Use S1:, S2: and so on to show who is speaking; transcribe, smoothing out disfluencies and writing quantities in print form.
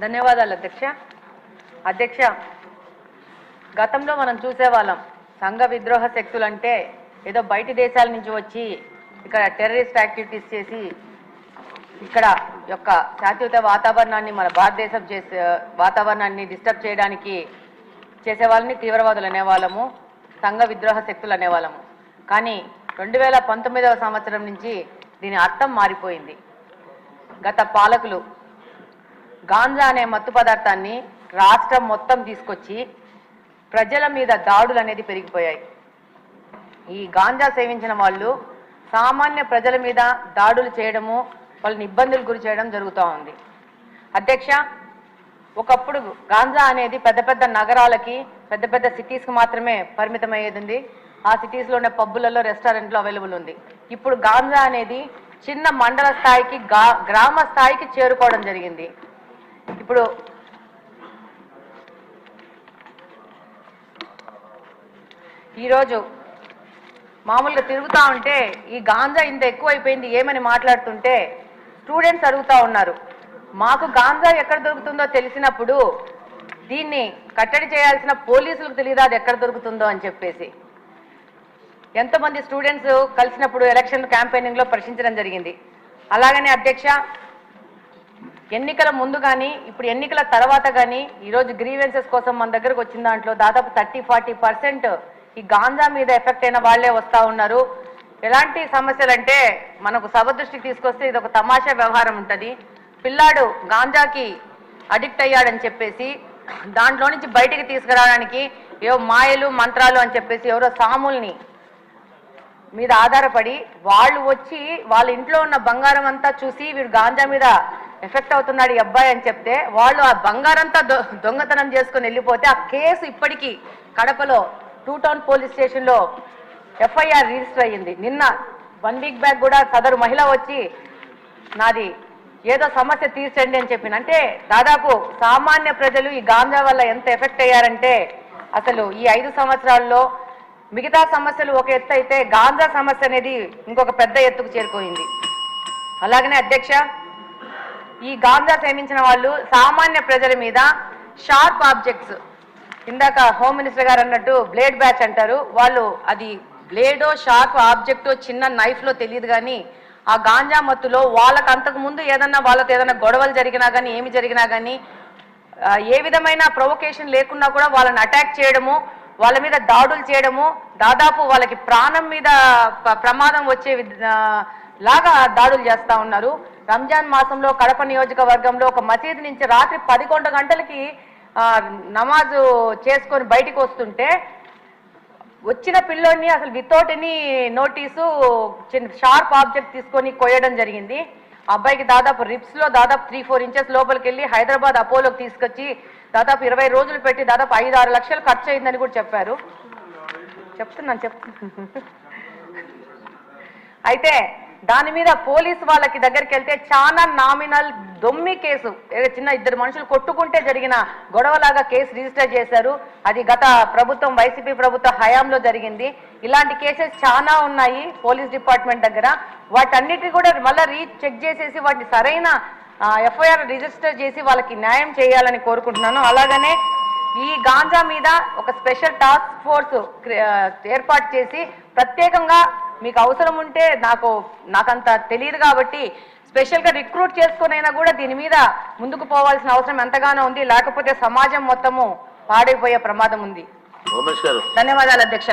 S1: ధన్యవాదాలు అధ్యక్ష. గతంలో మనం చూసేవాళ్ళం సంఘ విద్రోహ శక్తులు అంటే ఏదో బయటి దేశాల నుంచి వచ్చి ఇక్కడ టెర్రరిస్ట్ యాక్టివిటీస్ చేసి ఇక్కడ యొక్క శాంతియుత వాతావరణాన్ని మన భారతదేశం వాతావరణాన్ని డిస్టర్బ్ చేయడానికి చేసేవాళ్ళని తీవ్రవాదులు అనేవాళ్ళము, సంఘ విద్రోహ శక్తులు అనేవాళ్ళము. కానీ 2019వ సంవత్సరం నుంచి దీని అర్థం మారిపోయింది. గత పాలకులు గాంజా అనే మత్తు పదార్థాన్ని రాష్ట్రం మొత్తం తీసుకొచ్చి ప్రజల మీద దాడులు అనేది పెరిగిపోయాయి. ఈ గాంజా సేవించిన వాళ్ళు సామాన్య ప్రజల మీద దాడులు చేయడము, వాళ్ళని ఇబ్బందులు గురి చేయడం జరుగుతూ ఉంది. అధ్యక్ష, ఒకప్పుడు గాంజా అనేది పెద్ద పెద్ద నగరాలకి, పెద్ద పెద్ద సిటీస్కి మాత్రమే పరిమితమయ్యేది ఉంది. ఆ సిటీస్లోనే పబ్బులలో, రెస్టారెంట్లో అవైలబుల్ ఉంది. ఇప్పుడు గాంజా అనేది చిన్న మండల స్థాయికి, గ్రామ స్థాయికి చేరుకోవడం జరిగింది. ఇప్పుడు ఈరోజు మామూలుగా తిరుగుతూ ఉంటే ఈ గాంజా ఇంత ఎక్కువైపోయింది ఏమని మాట్లాడుతుంటే స్టూడెంట్స్ అడుగుతూ ఉన్నారు, మాకు గాంజా ఎక్కడ దొరుకుతుందో తెలిసినప్పుడు దీన్ని కట్టడి చేయాల్సిన పోలీసులకు తెలియదు అది ఎక్కడ దొరుకుతుందో అని చెప్పేసి. ఎంతోమంది స్టూడెంట్స్ కలిసినప్పుడు ఎలక్షన్ క్యాంపెయినింగ్లో ప్రశ్నించడం జరిగింది. అలాగనే అధ్యక్ష, ఎన్నికల ముందు కానీ ఇప్పుడు ఎన్నికల తర్వాత కానీ ఈరోజు గ్రీవెన్సెస్ కోసం మన దగ్గరకు వచ్చిన దాంట్లో దాదాపు 30-40% ఈ గాంజా మీద ఎఫెక్ట్ అయిన వాళ్లే వస్తూ ఉన్నారు. ఎలాంటి సమస్యలు అంటే మనకు సభ దృష్టికి తీసుకొస్తే ఇది ఒక తమాషా వ్యవహారం ఉంటుంది. పిల్లాడు గాంజాకి అడిక్ట్ అయ్యాడని చెప్పేసి దాంట్లో నుంచి బయటికి తీసుకురావడానికి ఏవో మాయలు మంత్రాలు అని చెప్పేసి ఎవరో సాముల్ని మీద ఆధారపడి వాళ్ళు వచ్చి వాళ్ళ ఇంట్లో ఉన్న బంగారం అంతా చూసి వీడు గాంజా మీద ఎఫెక్ట్ అవుతున్నాడు ఈ అబ్బాయి అని చెప్తే వాళ్ళు ఆ బంగారంతా దొంగతనం చేసుకుని వెళ్ళిపోతే ఆ కేసు ఇప్పటికీ కడపలో 2 టౌన్ పోలీస్ స్టేషన్లో FIR రిజిస్టర్ అయ్యింది. నిన్న 1 వీక్ బ్యాక్ కూడా సదరు మహిళ వచ్చి నాది ఏదో సమస్య తీర్చండి అని చెప్పింది. అంటే దాదాపు సామాన్య ప్రజలు ఈ గాంజా వల్ల ఎంత ఎఫెక్ట్ అయ్యారంటే అసలు ఈ 5 సంవత్సరాల్లో మిగతా సమస్యలు ఒక ఎత్తు అయితే గాంజా సమస్య అనేది ఇంకొక పెద్ద ఎత్తుకు చేరుకోయింది. అలాగనే అధ్యక్ష, ఈ గాంజా సేవించిన వాళ్ళు సామాన్య ప్రజల మీద షార్ప్ ఆబ్జెక్ట్స్, ఇందాక హోమ్ మినిస్టర్ గారు అన్నట్టు బ్లేడ్ బ్యాచ్ అంటారు, వాళ్ళు అది బ్లేడో షార్ప్ ఆబ్జెక్టో చిన్న నైఫ్లో తెలియదు కానీ ఆ గాంజా మత్తులో వాళ్ళకు అంతకు ముందు వాళ్ళతో ఏదైనా గొడవలు జరిగినా కానీ ఏమి జరిగినా కానీ ఏ విధమైన ప్రొవొకేషన్ లేకున్నా కూడా వాళ్ళని అటాక్ చేయడము, వాళ్ళ మీద దాడులు చేయడము, దాదాపు వాళ్ళకి ప్రాణం మీద ప్రమాదం వచ్చే లాగా దాడులు చేస్తూ ఉన్నారు. రంజాన్ మాసంలో కడప నియోజకవర్గంలో ఒక మసీదు నుంచి రాత్రి 11 గంటలకి నమాజు చేసుకొని బయటికి వస్తుంటే వచ్చిన పిల్లోడిని అసలు వితౌట్ ఎనీ నోటీసు చిన్న షార్ప్ ఆబ్జెక్ట్ తీసుకొని కొయ్యడం జరిగింది. ఆ అబ్బాయికి దాదాపు రిప్స్లో దాదాపు 3-4 ఇంచెస్ లోపలికి వెళ్ళి హైదరాబాద్ అపోలోకి తీసుకొచ్చి దాదాపు 20 రోజులు పెట్టి దాదాపు 5-6 లక్షలు ఖర్చు అయిందని కూడా చెప్పారు. చెప్తున్నాను. అయితే దాని మీద పోలీసు వాళ్ళకి దగ్గరికి వెళ్తే చాలా నామినల్ దొమ్మి కేసు, చిన్న 2 మనుషులు కొట్టుకుంటే జరిగిన గొడవలాగా కేసు రిజిస్టర్ చేశారు. అది గత ప్రభుత్వం వైసీపీ ప్రభుత్వ హయాంలో జరిగింది. ఇలాంటి కేసెస్ చాలా ఉన్నాయి పోలీస్ డిపార్ట్మెంట్ దగ్గర. వాటన్నిటిని కూడా మళ్ళీ చెక్ చేసేసి వాటిని సరైన FIR రిజిస్టర్ చేసి వాళ్ళకి న్యాయం చేయాలని కోరుకుంటున్నాను. అలాగనే ఈ గాంజా మీద ఒక స్పెషల్ టాస్క్ ఫోర్స్ ఏర్పాటు చేసి ప్రత్యేకంగా మీకు అవసరం ఉంటే నాకంత తెలియదు కాబట్టి స్పెషల్గా రిక్రూట్ చేసుకునైనా కూడా దీని మీద ముందుకు పోవాల్సిన అవసరం ఎంతగానో ఉంది. లేకపోతే సమాజం మొత్తము పాడైపోయే ప్రమాదం ఉంది. ధన్యవాదాలు అధ్యక్ష.